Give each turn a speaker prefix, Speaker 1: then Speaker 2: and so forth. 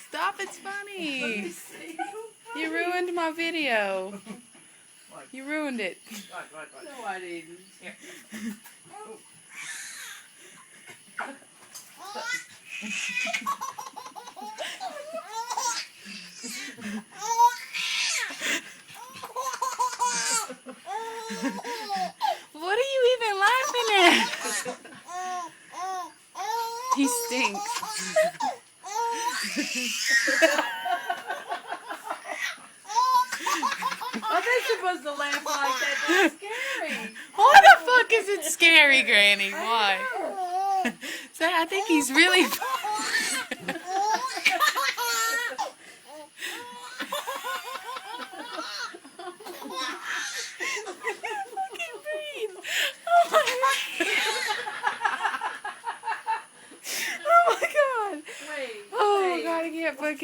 Speaker 1: Stop, it's funny. You ruined my video. You ruined it.
Speaker 2: No, I didn't.
Speaker 1: What are you even laughing at? He stinks.
Speaker 2: Are they supposed to laugh like that? That's scary.
Speaker 1: Why the fuck is it scary, Granny? Why? So I think he's really fucking breathe. Oh my god.
Speaker 2: Wait.
Speaker 1: Oh my god, I can't fucking